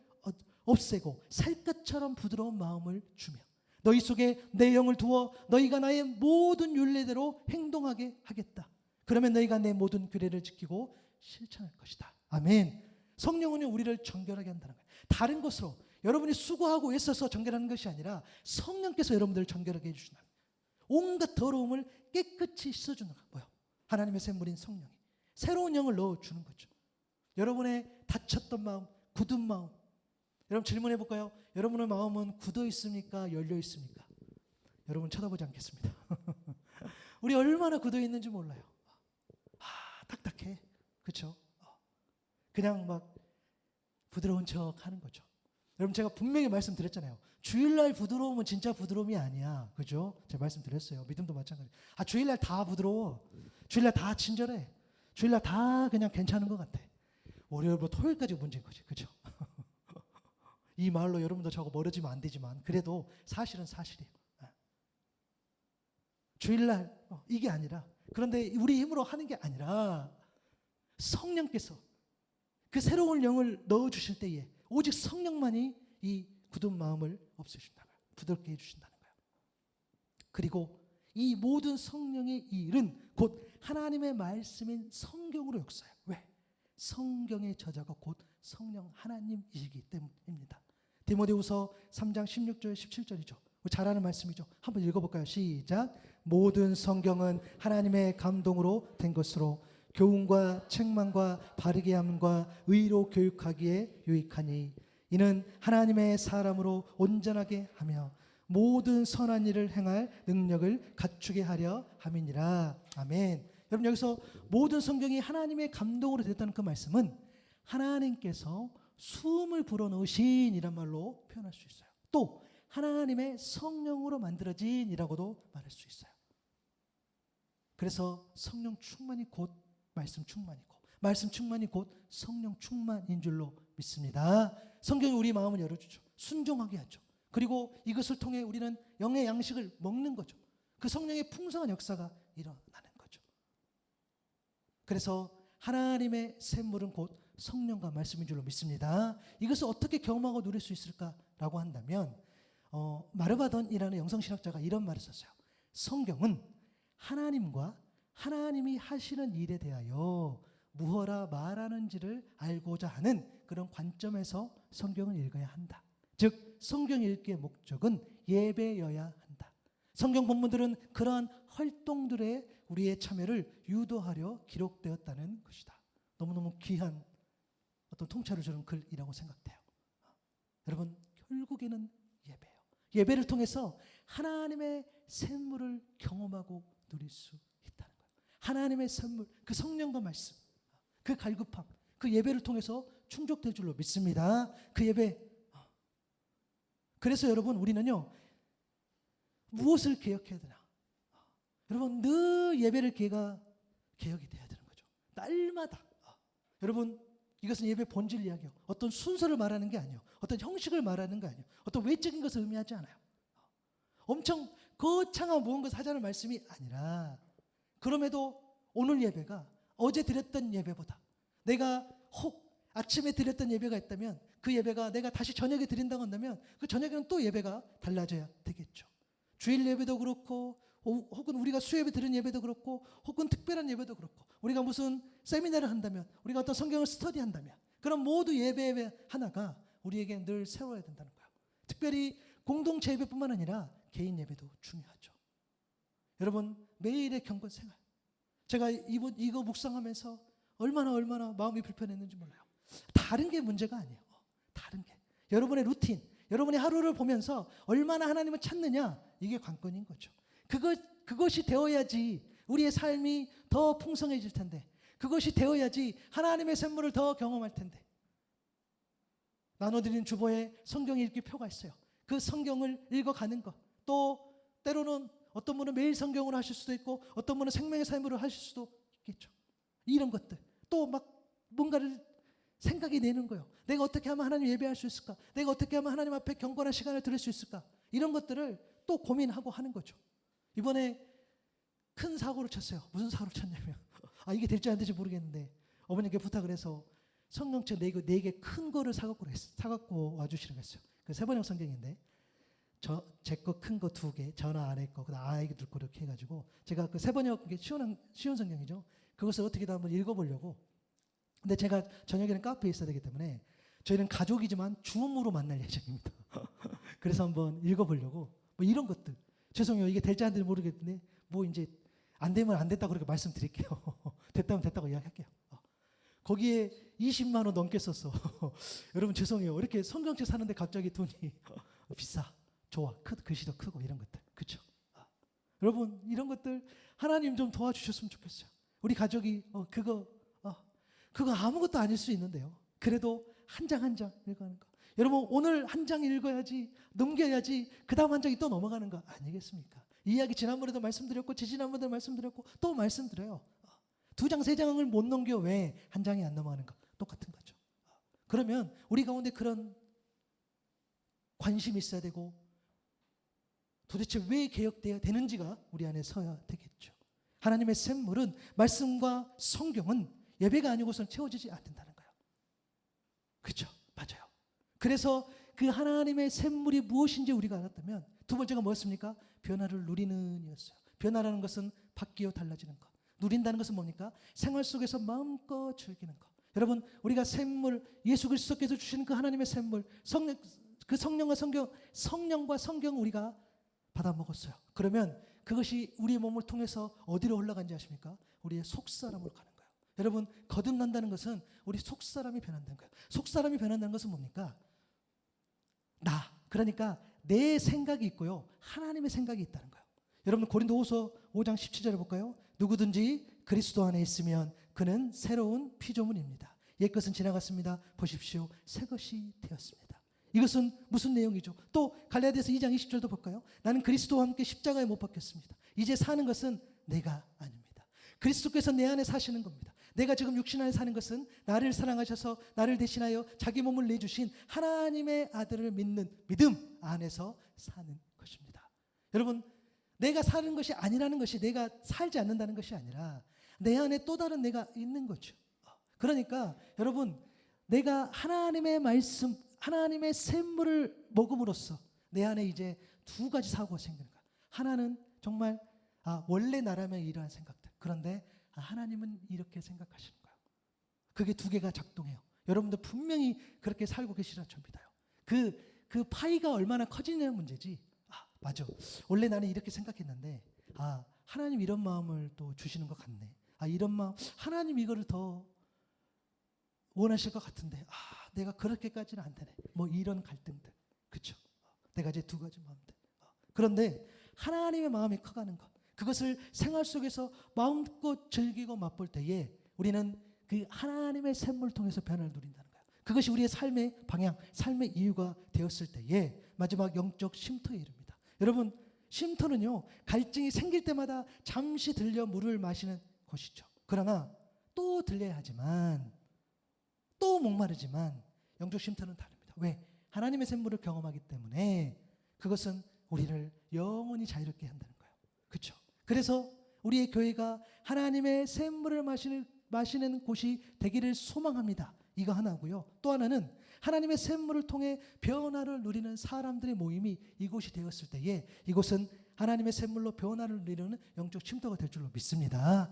없애고 살갗처럼 부드러운 마음을 주며 너희 속에 내 영을 두어 너희가 나의 모든 율례대로 행동하게 하겠다. 그러면 너희가 내 모든 규례를 지키고 실천할 것이다. 아멘. 성령은 우리를 정결하게 한다는 거예요. 다른 것으로 여러분이 수고하고 애써서 정결하는 것이 아니라 성령께서 여러분들을 정결하게 해주신다. 온갖 더러움을 깨끗이 씻어주는 거예요. 뭐요? 하나님의 샘물인 성령이 새로운 영을 넣어주는 거죠. 여러분의 다쳤던 마음, 굳은 마음, 여러분 질문해 볼까요? 여러분의 마음은 굳어 있습니까? 열려 있습니까? 여러분 쳐다보지 않겠습니다. 우리 얼마나 굳어 있는지 몰라요. 딱딱해. 그렇죠? 그냥 막 부드러운 척 하는 거죠. 여러분 제가 분명히 말씀드렸잖아요. 주일날 부드러움은 진짜 부드러움이 아니야. 그죠? 제가 말씀드렸어요. 믿음도 마찬가지. 주일날 다 부드러워. 주일날 다 친절해. 주일날 다 그냥 괜찮은 것 같아. 월요일부터 토요일까지 문제인 거지. 그죠? 이 말로 여러분도 저하고 멀어지면 안 되지만 그래도 사실은 사실이에요. 주일날 이게 아니라 그런데 우리 힘으로 하는 게 아니라 성령께서 그 새로운 영을 넣어주실 때에 오직 성령만이 이 굳은 마음을 없애주신다는 거예요. 부드럽게 해주신다는 거예요. 그리고 이 모든 성령의 일은 곧 하나님의 말씀인 성경으로 역사해요. 왜? 성경의 저자가 곧 성령 하나님이시기 때문입니다. 디모데후서 3장 16절 17절이죠. 잘 아는 말씀이죠. 한번 읽어볼까요? 시작. 모든 성경은 하나님의 감동으로 된 것으로 교훈과 책망과 바르게 함과 의로 교육하기에 유익하니 이는 하나님의 사람으로 온전하게 하며 모든 선한 일을 행할 능력을 갖추게 하려 함이니라. 아멘. 여러분 여기서 모든 성경이 하나님의 감동으로 됐다는 그 말씀은 하나님께서 숨을 불어넣으신 이란 말로 표현할 수 있어요. 또 하나님의 성령으로 만들어진이라고도 말할 수 있어요. 그래서 성령 충만이 곧 말씀 충만이고 말씀 충만이 곧 성령 충만인 줄로 믿습니다. 성경이 우리 마음을 열어주죠. 순종하게 하죠. 그리고 이것을 통해 우리는 영의 양식을 먹는 거죠. 그 성령의 풍성한 역사가 일어나는 거죠. 그래서 하나님의 샘물은 곧 성령과 말씀인 줄로 믿습니다. 이것을 어떻게 경험하고 누릴 수 있을까라고 한다면 마르바던이라는 영성신학자가 이런 말을 썼어요. 성경은 하나님과 하나님이 하시는 일에 대하여 무엇라 말하는지를 알고자 하는 그런 관점에서 성경을 읽어야 한다. 즉 성경 읽기의 목적은 예배여야 한다. 성경 본문들은 그러한 활동들에 우리의 참여를 유도하려 기록되었다는 것이다. 너무너무 귀한 어떤 통찰을 주는 글이라고 생각돼요. 여러분 결국에는 예배예요. 예배를 통해서 하나님의 샘물을 경험하고 누릴 수 있다는 거예요. 하나님의 샘물, 그 성령과 말씀, 그 갈급함, 그 예배를 통해서 충족될 줄로 믿습니다. 그 예배. 그래서 여러분 우리는요 무엇을 개혁해야 되나? 여러분 늘 예배를 개혁이 돼야 되는 거죠. 날마다. 여러분 이것은 예배 본질 이야기예요. 어떤 순서를 말하는 게 아니에요. 어떤 형식을 말하는 게 아니에요. 어떤 외적인 것을 의미하지 않아요. 엄청 거창한 무언가 하자는 말씀이 아니라 그럼에도 오늘 예배가 어제 드렸던 예배보다 내가 혹 아침에 드렸던 예배가 있다면 그 예배가 내가 다시 저녁에 드린다고 한다면 그 저녁에는 또 예배가 달라져야 되겠죠. 주일 예배도 그렇고 혹은 우리가 수예배 드리는 예배도 그렇고 혹은 특별한 예배도 그렇고 우리가 무슨 세미나를 한다면 우리가 어떤 성경을 스터디한다면 그런 모두 예배 하나가 우리에게 늘 세워야 된다는 거예요. 특별히 공동체 예배뿐만 아니라 개인 예배도 중요하죠. 여러분 매일의 경건 생활 제가 이거 묵상하면서 얼마나 마음이 불편했는지 몰라요. 다른 게 문제가 아니에요. 다른 게 여러분의 루틴 여러분의 하루를 보면서 얼마나 하나님을 찾느냐 이게 관건인 거죠. 그것이 되어야지 우리의 삶이 더 풍성해질 텐데 그것이 되어야지 하나님의 샘물을 더 경험할 텐데 나눠드린 주보에 성경 읽기 표가 있어요. 그 성경을 읽어가는 것 또 때로는 어떤 분은 매일 성경으로 하실 수도 있고 어떤 분은 생명의 삶으로 하실 수도 있겠죠. 이런 것들 또 막 뭔가를 생각이 내는 거예요. 내가 어떻게 하면 하나님 예배할 수 있을까? 내가 어떻게 하면 하나님 앞에 경건한 시간을 드릴 수 있을까? 이런 것들을 또 고민하고 하는 거죠. 이번에 큰 사고를 쳤어요. 무슨 사고를 쳤냐면 이게 될지 안 될지 모르겠는데 어머니께 부탁을 해서 성경책 4개 큰 거를 사갖고 와주시라고 했어요. 그 세번역 성경인데 제 거 큰 거 2개, 전화 안에 거, 그다음 아이들 거 이렇게 해가지고 제가 그 세번역 쉬운 성경이죠. 그것을 어떻게든 한번 읽어보려고. 근데 제가 저녁에는 카페에 있어야 되기 때문에 저희는 가족이지만 줌으로 만날 예정입니다. 그래서 한번 읽어보려고 뭐 이런 것들. 죄송해요. 이게 될지 안 될지 모르겠는데 뭐 이제 안 되면 안 됐다고 그렇게 말씀드릴게요. 됐다면 됐다고 이야기할게요. 거기에 20만 원 넘게 썼어. 여러분 죄송해요. 이렇게 성경책 사는데 갑자기 돈이 비싸. 좋아. 글씨도 크고 이런 것들. 그렇죠? 여러분 이런 것들 하나님 좀 도와주셨으면 좋겠어요. 우리 가족이 그거 아무것도 아닐 수 있는데요. 그래도 한 장 한 장 읽어가는 거. 여러분 오늘 한 장 읽어야지 넘겨야지 그 다음 한 장이 또 넘어가는 거 아니겠습니까? 이 이야기 지난번에도 말씀드렸고 지지난번에도 말씀드렸고 또 말씀드려요. 2장 3장을 못 넘겨 왜 한 장이 안 넘어가는 거 똑같은 거죠. 그러면 우리 가운데 그런 관심이 있어야 되고 도대체 왜 개혁되어야 되는지가 우리 안에 서야 되겠죠. 하나님의 샘물은 말씀과 성경은 예배가 아니고서는 채워지지 않는다는 거예요. 그렇죠? 맞아요. 그래서 그 하나님의 샘물이 무엇인지 우리가 알았다면 두 번째가 뭐였습니까? 변화를 누리는 이었어요. 변화라는 것은 바뀌어 달라지는 것. 누린다는 것은 뭡니까? 생활 속에서 마음껏 즐기는 것. 여러분 우리가 샘물 예수 그리스도께서 주시는 그 하나님의 샘물 그 성령과 성경을 우리가 받아 먹었어요. 그러면 그것이 우리의 몸을 통해서 어디로 올라간지 아십니까? 우리의 속사람으로 가는 거예요. 여러분 거듭난다는 것은 우리 속사람이 변한다는 거예요. 속사람이 변한다는 것은 뭡니까? 그러니까 내 생각이 있고요. 하나님의 생각이 있다는 거예요. 여러분 고린도후서 5장 17절에 볼까요? 누구든지 그리스도 안에 있으면 그는 새로운 피조물입니다. 옛것은 지나갔습니다. 보십시오. 새것이 되었습니다. 이것은 무슨 내용이죠? 또 갈라디아서 2장 20절도 볼까요? 나는 그리스도와 함께 십자가에 못 박혔습니다. 이제 사는 것은 내가 아닙니다. 그리스도께서 내 안에 사시는 겁니다. 내가 지금 육신 안에 사는 것은 나를 사랑하셔서 나를 대신하여 자기 몸을 내주신 하나님의 아들을 믿는 믿음 안에서 사는 것입니다. 여러분 내가 사는 것이 아니라는 것이 내가 살지 않는다는 것이 아니라 내 안에 또 다른 내가 있는 거죠. 그러니까 여러분 내가 하나님의 말씀 하나님의 샘물을 먹음으로써 내 안에 이제 2가지 사고가 생기는 거야. 하나는 정말 원래 나라면 이러한 생각들. 그런데 하나님은 이렇게 생각하시는 거야. 그게 2개가 작동해요. 여러분들 분명히 그렇게 살고 계시라 전 믿어요. 그 파이가 얼마나 커지냐는 문제지. 맞아. 원래 나는 이렇게 생각했는데 하나님 이런 마음을 또 주시는 것 같네. 이런 마음 하나님 이거를 더 원하실 것 같은데 내가 그렇게까지는 안 되네. 뭐 이런 갈등들. 그렇죠? 내가 이제 2가지 마음들. 그런데 하나님의 마음이 커가는 것. 그것을 생활 속에서 마음껏 즐기고 맛볼 때에 우리는 그 하나님의 샘물을 통해서 변화를 누린다는 거예요. 그것이 우리의 삶의 방향, 삶의 이유가 되었을 때에 마지막 영적 쉼터에 이릅니다. 여러분 쉼터는요. 갈증이 생길 때마다 잠시 들려 물을 마시는 곳이죠. 그러나 또 들려야 하지만 또 목마르지만 영적 쉼터는 다릅니다. 왜? 하나님의 샘물을 경험하기 때문에 그것은 우리를 영원히 자유롭게 한다는 거예요. 그렇죠? 그래서 우리의 교회가 하나님의 샘물을 마시는 곳이 되기를 소망합니다. 이거 하나고요. 또 하나는 하나님의 샘물을 통해 변화를 누리는 사람들의 모임이 이곳이 되었을 때에 이곳은 하나님의 샘물로 변화를 누리는 영적 쉼터가 될 줄로 믿습니다.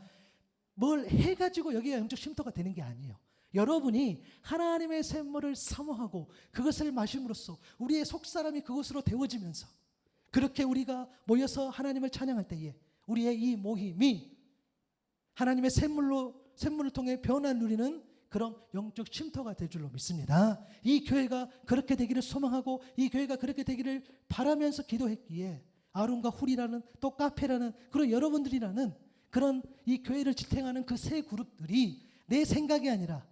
뭘 해가지고 여기가 영적 쉼터가 되는 게 아니에요. 여러분이 하나님의 샘물을 사모하고 그것을 마심으로써 우리의 속사람이 그것으로 데워지면서 그렇게 우리가 모여서 하나님을 찬양할 때에 우리의 이 모임이 하나님의 샘물을 통해 변화를 누리는 그런 영적 쉼터가 될 줄로 믿습니다. 이 교회가 그렇게 되기를 소망하고 이 교회가 그렇게 되기를 바라면서 기도했기에 아론과 훌이라는 또 카페라는 그런 여러분들이라는 그런 이 교회를 지탱하는 그 세 그룹들이 내 생각이 아니라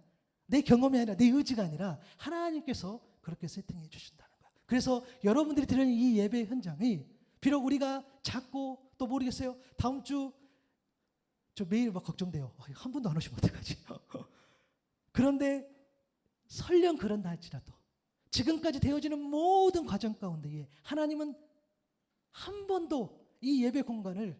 내 경험이 아니라 내 의지가 아니라 하나님께서 그렇게 세팅해 주신다는 거예요. 그래서 여러분들이 드리는 이 예배 현장이 비록 우리가 작고 또 모르겠어요. 다음 주 저 매일 막 걱정돼요. 한 분도 안 오시면 어떡하지? 그런데 설령 그런다 할지라도 지금까지 되어지는 모든 과정 가운데에 하나님은 한 번도 이 예배 공간을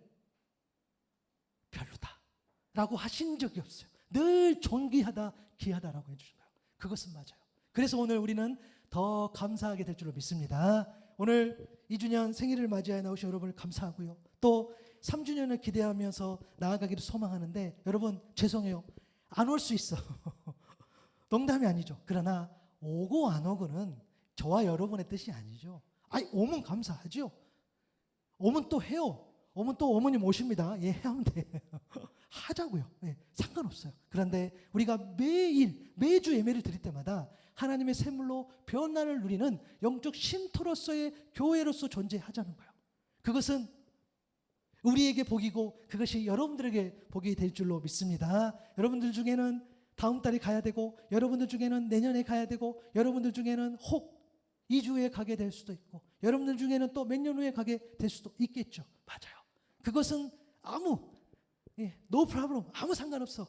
별로다라고 하신 적이 없어요. 늘 존귀하다, 귀하다라고 해주신 거예요. 그것은 맞아요. 그래서 오늘 우리는 더 감사하게 될 줄로 믿습니다. 오늘 2주년 생일을 맞이하여 나오신 여러분을 감사하고요. 또 3주년을 기대하면서 나아가기를 소망하는데 여러분 죄송해요. 안 올 수 있어. 농담이 아니죠. 그러나 오고 안 오고는 저와 여러분의 뜻이 아니죠. 아니 오면 감사하죠. 오면 또 해요. 오면 또 어머님 오십니다. 예, 하면 돼. 하자고요. 예, 상관없어요. 그런데 우리가 매주 예배를 드릴 때마다 하나님의 샘물로 변화를 누리는 영적 쉼터로서의 교회로서 존재하자는 거예요. 그것은 우리에게 복이고 그것이 여러분들에게 복이 될 줄로 믿습니다. 여러분들 중에는 다음 달에 가야 되고 여러분들 중에는 내년에 가야 되고 여러분들 중에는 혹 2주 후에 가게 될 수도 있고 여러분들 중에는 또 몇 년 후에 가게 될 수도 있겠죠. 맞아요. 그것은 no problem, 아무 상관없어.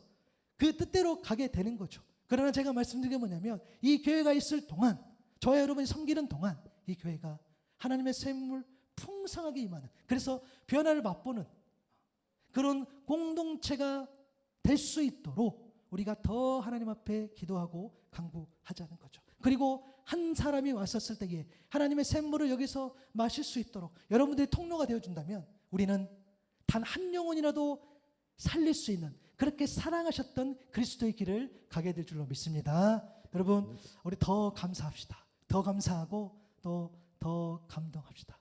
그 뜻대로 가게 되는 거죠. 그러나 제가 말씀드린 게 뭐냐면 이 교회가 있을 동안 저와 여러분이 섬기는 동안 이 교회가 하나님의 샘물 풍성하게 임하는 그래서 변화를 맛보는 그런 공동체가 될 수 있도록 우리가 더 하나님 앞에 기도하고 간구하자는 거죠. 그리고 한 사람이 왔었을 때에 하나님의 샘물을 여기서 마실 수 있도록 여러분들이 통로가 되어준다면 우리는 단 한 영혼이라도 살릴 수 있는 그렇게 사랑하셨던 그리스도의 길을 가게 될 줄로 믿습니다. 여러분 우리 더 감사합시다. 더 감사하고 또 더 감동합시다.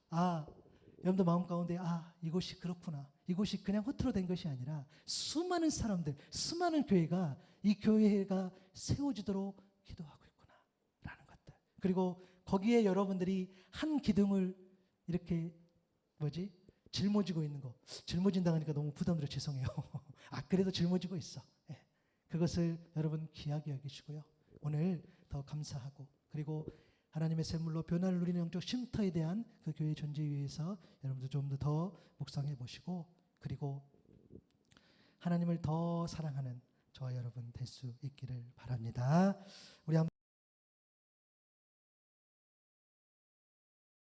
여러분들 마음 가운데 이곳이 그렇구나. 이곳이 그냥 허투루 된 것이 아니라 수많은 사람들, 수많은 교회가 이 교회가 세워지도록 기도하고 있구나라는 것들. 그리고 거기에 여러분들이 한 기둥을 이렇게 짊어지고 있는 거. 짊어진다 하니까 너무 부담스러워 죄송해요. 그래도 짊어지고 있어. 네. 그것을 여러분 귀하게 여기시고요. 오늘 더 감사하고 그리고 하나님의 샘물로 변화를 누리는 영적 쉼터에 대한 그 교회의 존재에 위해서 여러분들 좀 더 묵상해 보시고 그리고 하나님을 더 사랑하는 저와 여러분 될 수 있기를 바랍니다. 우리